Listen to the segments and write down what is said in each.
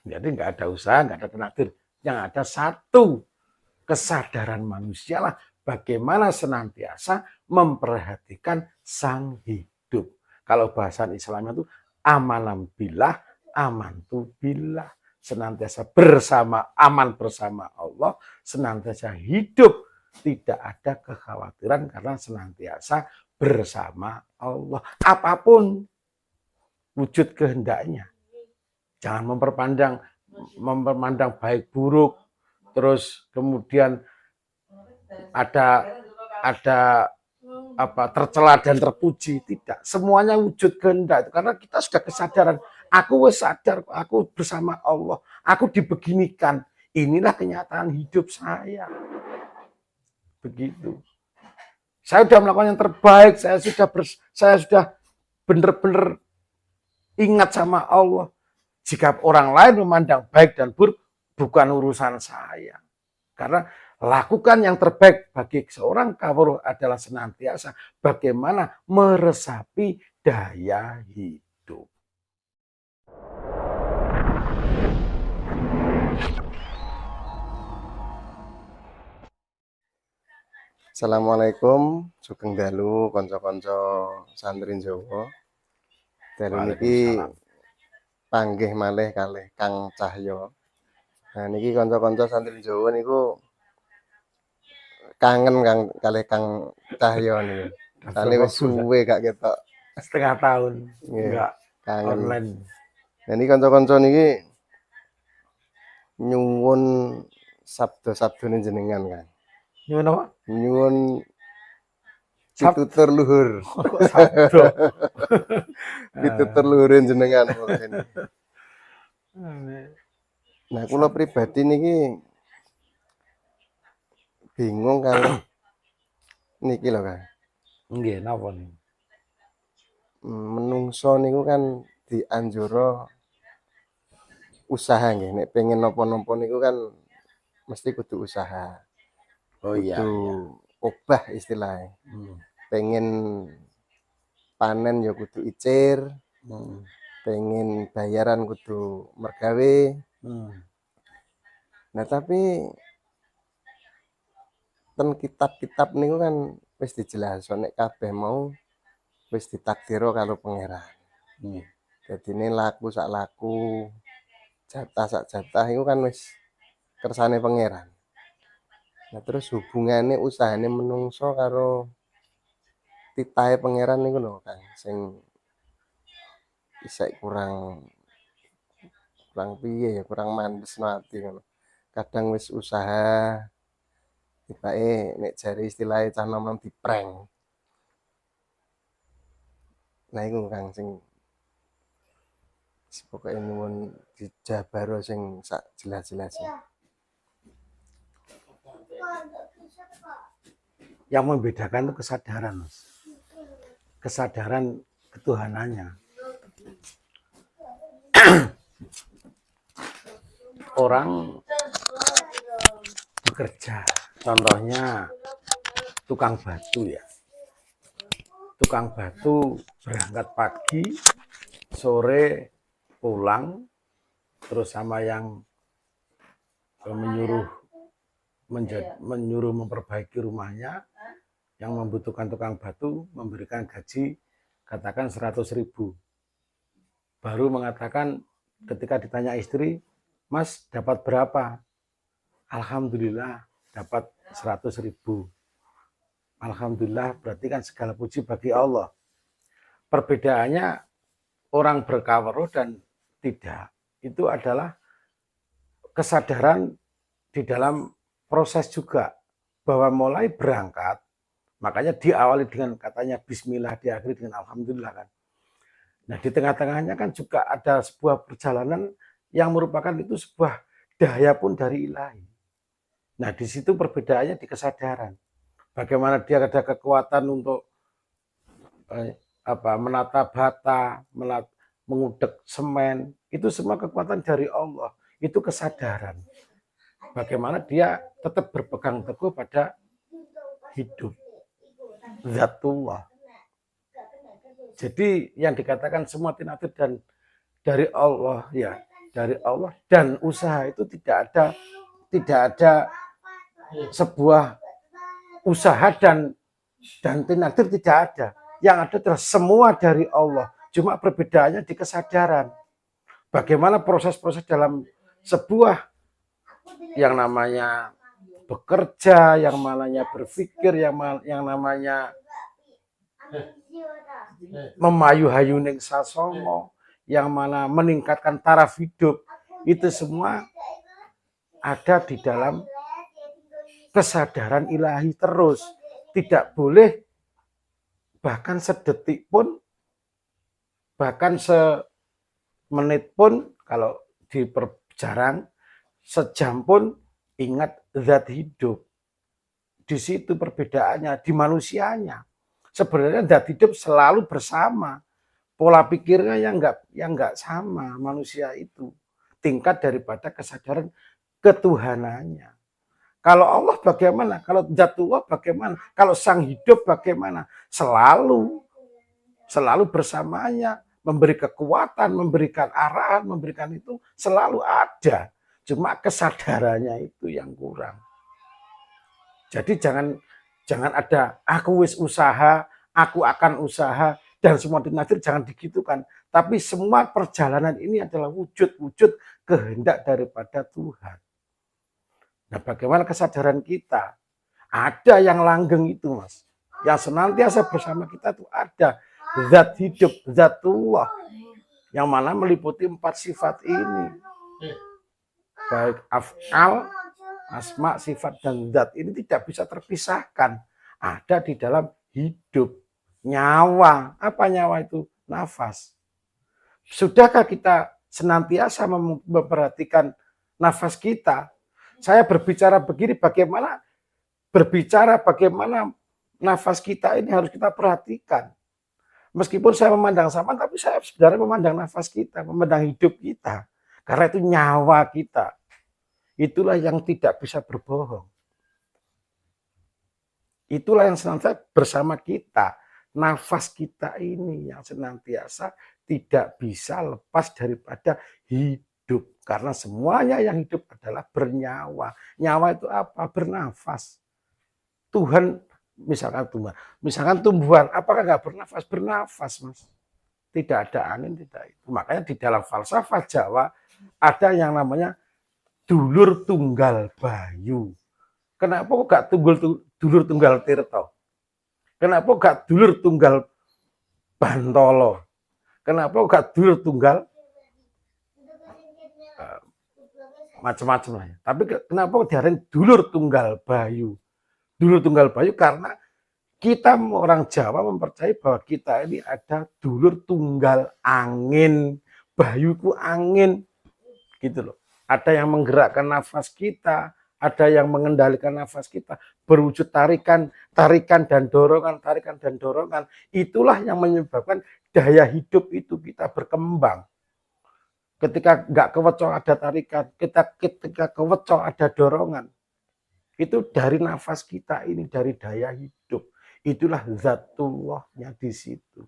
Jadi nggak ada usaha, nggak ada tenaga. Yang ada satu kesadaran manusia lah bagaimana senantiasa memperhatikan sang hidup. Kalau bahasan Islamnya itu amanam billah, amantu billah. Senantiasa bersama, aman bersama Allah, senantiasa hidup. Tidak ada kekhawatiran karena senantiasa bersama Allah. Apapun wujud kehendaknya. Jangan memperpandang baik buruk, terus kemudian ada tercela dan terpuji. Tidak, semuanya wujud kehendak itu karena kita sudah kesadaran. Aku sadar, aku bersama Allah, aku dibeginikan. Inilah kenyataan hidup saya. Begitu. Saya sudah melakukan yang terbaik. Saya sudah benar-benar ingat sama Allah. Jika orang lain memandang baik dan buruk, bukan urusan saya. Karena lakukan yang terbaik bagi seorang kawruh adalah senantiasa bagaimana meresapi daya hidup. Assalamualaikum, sugeng dalu kanca-kanca santri Jawa. Dalu niki panggih malih kalih Kang Cahyo. Nah niki kanca-kanca santri Jawa niku kangen kalih Kang Cahyo niku. Soale wis suwe gak ketok. Setengah tahun enggak kangen online. Nah niki kanca-kanca niki nyuwun sabda-sabdane jenengan, Kang. Nyuwun apa? Nyuwun pitutur luhur. Pitutur luhurin jenengan. Nah, kula pribadi niki bingung kali niki lho, Kang. Nggih, napa niku? Menungso niku kan dianjura usaha nggih. Nek pengen napa-napa niku kan mesti kudu usaha. Oh iya. Kudu obah istilahnya. Pengen panen ya kudu icir. Pengen bayaran kudu mergawe. Nah tapi ten kitab-kitab niku kan wis dijelasno nek kabeh mau wis ditakdiro karo pangeran. Dadine laku sak laku, jatah sak jatah iku kan wis kersane pangeran. Nah terus hubungane usahane menungso karo titahe pangeran niku lho Kang sing isek kurang piye ya, kurang mandesno ati ngono. Kadang wis usaha tibake nek jare istilahe cah nom-nom diprank. Nah iku Kang sing pokoke nyuwun dijabaro sing sak jelas-jelasnya. Yang membedakan itu kesadaran, Mas. Kesadaran ketuhanannya. Orang bekerja, contohnya tukang batu ya. Tukang batu berangkat pagi, sore pulang, terus sama yang menyuruh memperbaiki rumahnya, yang membutuhkan tukang batu memberikan gaji katakan 100.000. Baru mengatakan ketika ditanya istri, Mas dapat berapa? Alhamdulillah dapat 100.000. Alhamdulillah berarti kan segala puji bagi Allah. Perbedaannya orang berkawruh dan tidak, itu adalah kesadaran di dalam proses juga, bahwa mulai berangkat, makanya diawali dengan katanya bismillah, diakhiri dengan alhamdulillah kan. Nah di tengah-tengahnya kan juga ada sebuah perjalanan yang merupakan itu sebuah daya pun dari ilahi. Nah di situ perbedaannya di kesadaran. Bagaimana dia ada kekuatan untuk menata bata, mengudek semen, itu semua kekuatan dari Allah. Itu kesadaran. Bagaimana dia tetap berpegang teguh pada hidup zatullah. Jadi yang dikatakan semua tinatir dan dari Allah ya, dari Allah, dan usaha itu tidak ada sebuah usaha dan tinakdir, tidak ada. Yang ada adalah semua dari Allah. Cuma perbedaannya di kesadaran. Bagaimana proses-proses dalam sebuah yang namanya bekerja, yang namanya berpikir, yang namanya memayu-hayu ning sasongo, yang mana meningkatkan taraf hidup, itu semua ada di dalam kesadaran ilahi terus. Tidak boleh bahkan sedetik pun, bahkan semenit pun, kalau diperjarang, sejam pun ingat zat hidup. Di situ perbedaannya, di manusianya. Sebenarnya zat hidup selalu bersama. Pola pikirnya yang enggak sama manusia itu. Tingkat daripada kesadaran ketuhanannya. Kalau Allah bagaimana? Kalau zatullah bagaimana? Kalau sang hidup bagaimana? Selalu bersamanya, memberi kekuatan, memberikan arahan, memberikan itu selalu ada. Cuma kesadarannya itu yang kurang. Jadi jangan ada aku wis usaha, aku akan usaha, dan semua dinakdir, jangan digitukan. Tapi semua perjalanan ini adalah wujud-wujud kehendak daripada Tuhan. Nah, bagaimana kesadaran kita? Ada yang langgeng itu, Mas. Yang senantiasa bersama kita itu ada zat hidup, zatullah, yang mana meliputi 4 sifat ini. Baik af'al, asma, sifat, dan zat ini tidak bisa terpisahkan. Ada di dalam hidup. Nyawa. Apa nyawa itu? Nafas. Sudahkah kita senantiasa memperhatikan nafas kita? Saya berbicara begini, bagaimana nafas kita ini harus kita perhatikan. Meskipun saya memandang sama, tapi saya sebenarnya memandang nafas kita, memandang hidup kita. Karena itu nyawa kita. Itulah yang tidak bisa berbohong. Itulah yang senantiasa bersama kita. Nafas kita ini yang senantiasa tidak bisa lepas daripada hidup. Karena semuanya yang hidup adalah bernyawa. Nyawa itu apa? Bernafas. Tuhan, misalkan tumbuhan, apakah nggak bernafas? Bernafas, Mas. Tidak ada angin, tidak itu. Makanya di dalam falsafah Jawa ada yang namanya dulur tunggal bayu. Kenapa kok gak dulur tunggal tirto? Kenapa gak dulur tunggal bantolo? Kenapa gak dulur tunggal macam-macam lah ya. Tapi kenapa diarahin dulur tunggal bayu? Dulur tunggal bayu karena kita orang Jawa mempercayai bahwa kita ini ada dulur tunggal angin. Bayu itu angin. Gitu loh. Ada yang menggerakkan nafas kita, ada yang mengendalikan nafas kita, berwujud tarikan dan dorongan. Itulah yang menyebabkan daya hidup itu kita berkembang. Ketika nggak kewecok ada tarikan, ketika kewecok ada dorongan. Itu dari nafas kita ini, dari daya hidup. Itulah zatullahnya di situ.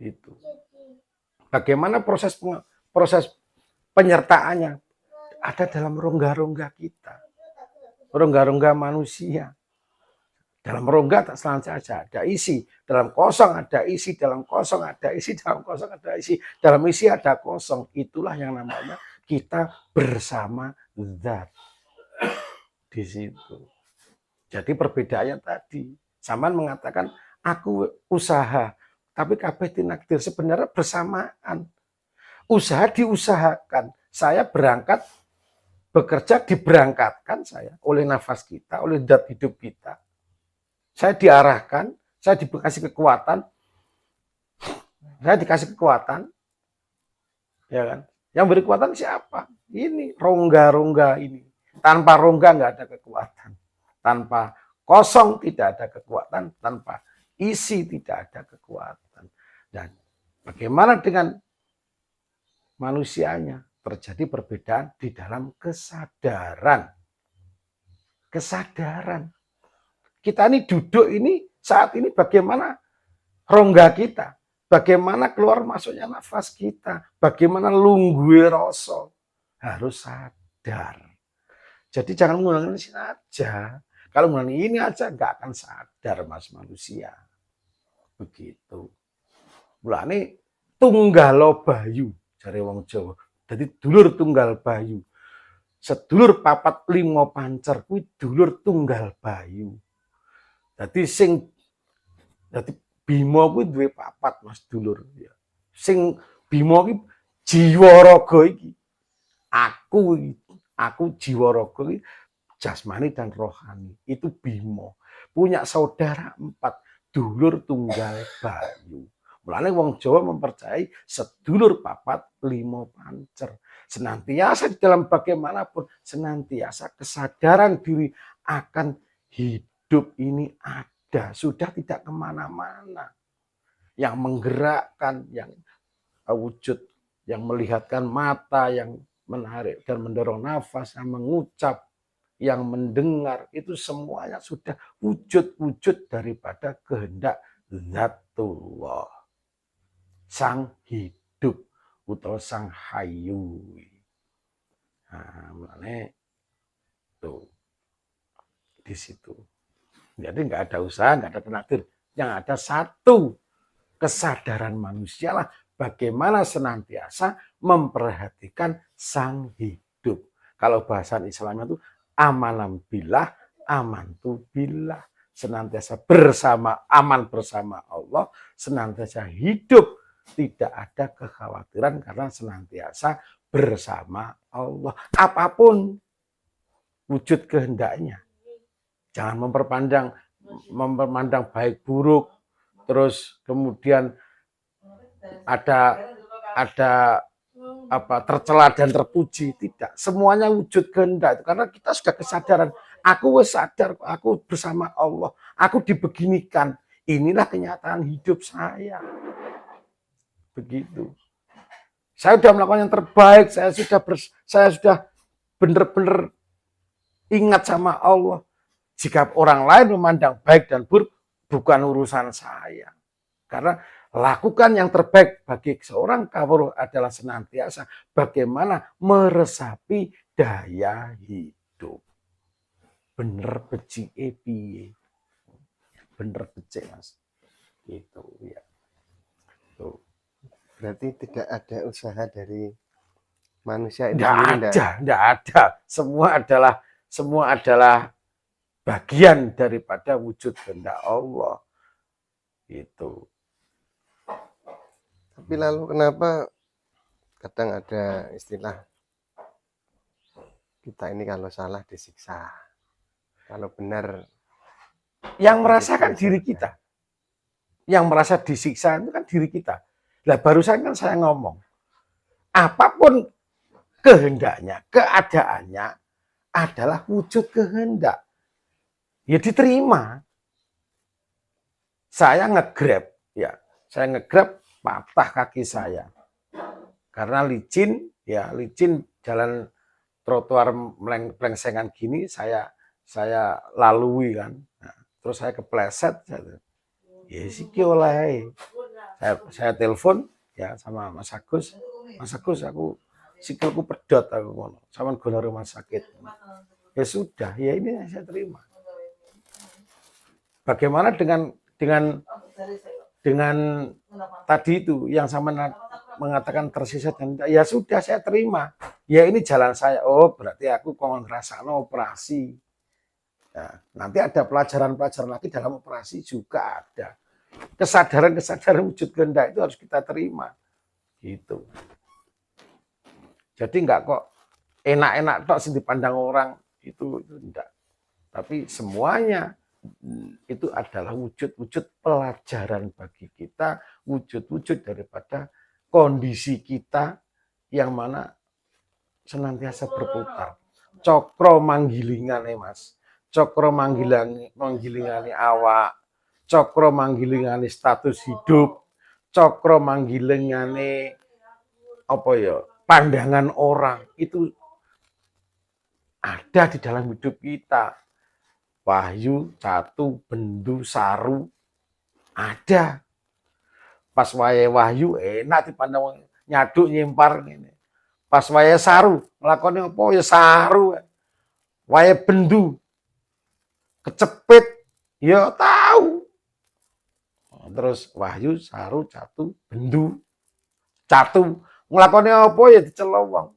Itu. Bagaimana proses penyertaannya? Ada dalam rongga-rongga kita. Rongga-rongga manusia. Dalam rongga tak selalu saja ada isi. Dalam kosong ada isi. Dalam kosong ada isi. Dalam kosong ada isi. Dalam isi ada kosong. Itulah yang namanya kita bersama zat. Di situ. Jadi perbedaannya tadi. Saman mengatakan aku usaha. Tapi kabeh tinakdir, sebenarnya bersamaan. Usaha diusahakan. Saya berangkat, bekerja diberangkatkan saya oleh nafas kita, oleh zat hidup kita. Saya diarahkan, saya dikasih kekuatan, ya kan? Yang beri kekuatan siapa? Ini rongga-rongga ini. Tanpa rongga nggak ada kekuatan, tanpa kosong tidak ada kekuatan, tanpa isi tidak ada kekuatan. Dan bagaimana dengan manusianya? Terjadi perbedaan di dalam kesadaran. Kesadaran. Kita ini duduk ini saat ini bagaimana rongga kita. bagaimana keluar masuknya nafas kita, bagaimana lungguhe rasa, harus sadar. Jadi jangan menggunakan ini aja. Kalau menggunakan ini aja nggak akan sadar mas manusia. Begitu. Mulane tunggalo bayu jare wong Jawa. Jadi dulur tunggal bayu. Sedulur papat limo pancer kuwi dulur tunggal bayu. Dadi Bima kuwi duwe papat Mas dulur ya. Sing Bima iki jiwa raga iki. Aku jiwa raga iki jasmani dan rohani. Itu Bima. Punya saudara 4, dulur tunggal bayu. Mulane wong Jawa mempercayai sedulur papat limo pancer. Senantiasa di dalam bagaimanapun, senantiasa kesadaran diri akan hidup ini ada. Sudah tidak kemana-mana. Yang menggerakkan, yang wujud, yang melihatkan mata, yang menarik dan mendorong nafas, yang mengucap, yang mendengar, itu semuanya sudah wujud-wujud daripada kehendak Zatullah. Sang hidup utawa sang hayu. Nah, mulane tuh di situ. Jadi nggak ada usaha, nggak ada penakdir. Yang ada satu kesadaran manusia lah bagaimana senantiasa memperhatikan sang hidup. Kalau bahasa Islamnya itu amanam billah, amantu billah. Senantiasa bersama, aman bersama Allah, senantiasa hidup. Tidak ada kekhawatiran karena senantiasa bersama Allah. Apapun wujud kehendaknya. Jangan memperpandang baik buruk, terus kemudian ada tercela dan terpuji. Tidak. Semuanya wujud kehendak itu karena kita sudah kesadaran. Aku sadar, aku bersama Allah. Aku dibeginikan. Inilah kenyataan hidup saya. Begitu. Saya sudah melakukan yang terbaik, saya sudah benar-benar ingat sama Allah. Jika orang lain memandang baik dan buruk, bukan urusan saya. Karena lakukan yang terbaik bagi seorang kawruh adalah senantiasa bagaimana meresapi daya hidup. Bener becik piye. Bener becik Mas. Gitu ya. Tuh. Berarti tidak ada usaha dari manusia itu Tidak ada. Semua adalah bagian daripada wujud kehendak Allah. Itu. Tapi lalu kenapa kadang ada istilah kita ini kalau salah disiksa, kalau benar yang merasakan diri kita. Yang merasa disiksa itu kan diri kita. Lah barusan kan saya ngomong, apapun kehendaknya, keadaannya adalah wujud kehendak. Ya diterima. Saya nge-grab, patah kaki saya. Karena licin jalan trotoar melengsengan gini saya lalui kan. Nah, terus saya kepleset. Ya sih oleh. Saya telepon ya sama Mas Agus. Mas Agus, aku sikilku pedot aku ngono. Sampeyan guna rumah sakit. Ya sudah, ya ini saya terima. Bagaimana dengan tadi itu yang sama mengatakan tersisa dan ya sudah saya terima. Ya ini jalan saya. Oh, berarti aku kok ngrasakno operasi. Ya, nanti ada pelajaran-pelajaran lagi dalam operasi juga ada. Kesadaran wujud kehendak itu harus kita terima. Gitu. Jadi enggak kok enak-enak tok sing dipandang orang itu enggak. Tapi semuanya itu adalah wujud-wujud pelajaran bagi kita, wujud-wujud daripada kondisi kita yang mana senantiasa berputar. Cokro manggilingane Mas. Cokro manggilingane awak. Cokro manggilingane status hidup, cokro manggilingane pandangan orang itu ada di dalam hidup kita. Wahyu, Catu, Bendu, Saru ada. Pas wayahe wahyu enak dipandang wong nyaduk nyimpar ngene. Pas wayahe saru, nglakoni apa ya saru. Wayahe bendu kecepit ya tahu. Terus wahyu, saru, catu, bendu, catu. Nglakoni apa ya dicelok wong.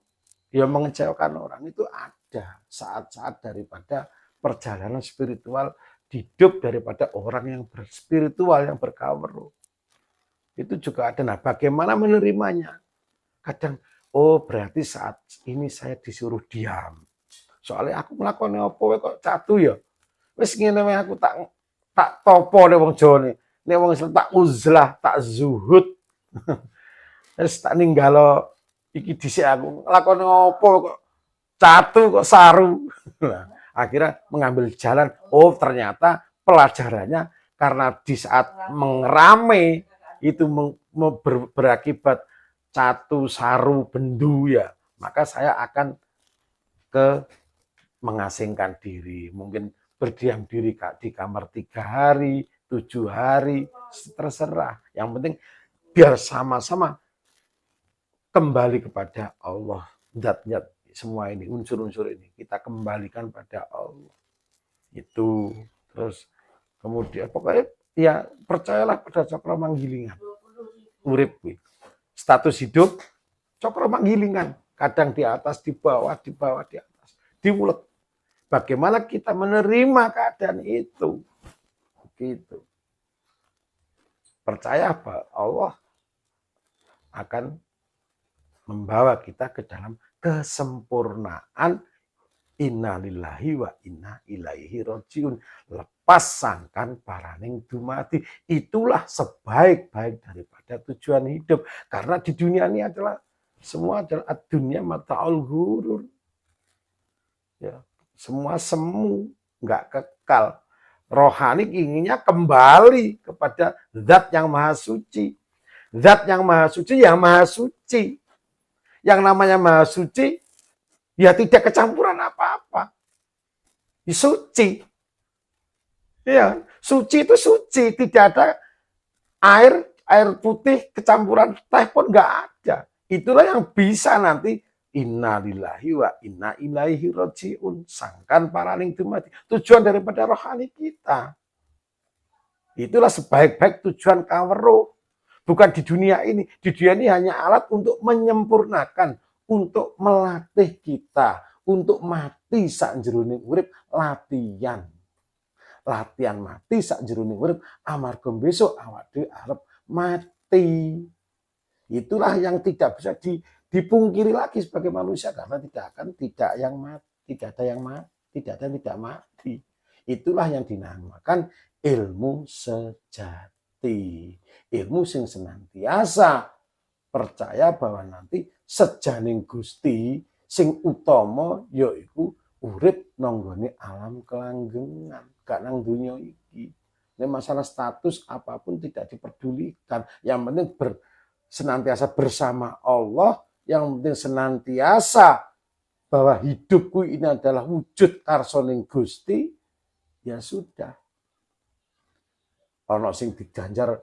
Ya mengecewakan orang itu ada saat-saat daripada perjalanan spiritual hidup daripada orang yang berspiritual, yang berkaweruh. Itu juga ada. Nah, bagaimana menerimanya? Kadang, oh berarti saat ini saya disuruh diam. Soalnya aku melakukan apa kok catu ya. Wis ngene wae aku tak topo nek wong Jawa ne. Nek wong Islam tak uzlah, tak zuhud. Wis tak ninggalo iki dhisik aku nglakoni apa kok catu kok saru. Nah, akhirnya mengambil jalan, oh ternyata pelajarannya karena di saat mengerame itu berakibat catu, saru, bendu ya, maka saya akan ke mengasingkan diri, mungkin berdiam diri di kamar 3 hari, 7 hari, terserah. Yang penting biar sama-sama kembali kepada Allah. Zat-zat semua ini, unsur-unsur ini kita kembalikan pada Allah. Itu terus kemudian pokoknya ya percayalah pada cakra manggilingan. Urip status hidup cakra manggilingan, kadang di atas, di bawah, di bawah, di atas, di mulut. Bagaimana kita menerima keadaan itu? Gitu. Percaya bahwa Allah akan membawa kita ke dalam kesempurnaan. Innalillahi wa inna ilaihi rajiun. Lepas sangkan paraning dumati. Itulah sebaik-baik daripada tujuan hidup. Karena di dunia ini adalah semua adalah dunia mata'ul ghurur. Ya, semua semu, nggak kekal. Rohani inginnya kembali kepada zat yang maha suci. Zat yang maha suci, yang maha suci. Yang namanya maha suci, ya tidak kecampuran apa-apa. Suci. Ya, suci itu suci. Tidak ada air putih kecampuran teh pun nggak ada. Itulah yang bisa nanti innalillahi wa inna ilaihi rajiun. Sangkan paraning dumati. Tujuan daripada rohani kita. Itulah sebaik-baik tujuan kaweruh. Bukan di dunia ini. Di dunia ini hanya alat untuk menyempurnakan, untuk melatih kita, untuk mati sak jroning urip, latihan. Latihan mati sak jroning urip, amarga besok awak dhewe arep mati. Itulah yang tidak bisa dipungkiri lagi sebagai manusia, karena tidak ada yang mati, tidak ada yang tidak mati. Itulah yang dinamakan ilmu sejati. Ilmu sing senantiasa percaya bahwa nanti sejaning Gusti sing utama yaiku urip nanggone alam kelanggengan, gak nang dunia iki. Ini masalah status apapun tidak diperdulikan. Yang penting senantiasa bersama Allah, yang penting senantiasa bahwa hidupku ini adalah wujud karsoning Gusti, ya sudah. Ono sing diganjar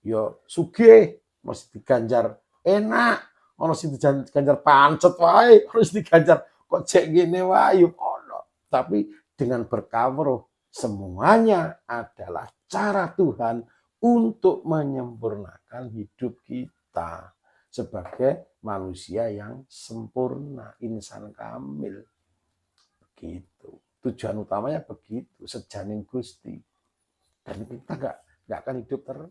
yo sugih, mesti diganjar enak, ono sing diganjar pancet wae, ono sing diganjar kok cek gini wae ono. Tapi dengan berkaweruh semuanya adalah cara Tuhan untuk menyempurnakan hidup kita sebagai manusia yang sempurna, insan kamil. Begitu. Tujuan utamanya begitu, sejaning Gusti. Dan kita nggak akan hidup terus.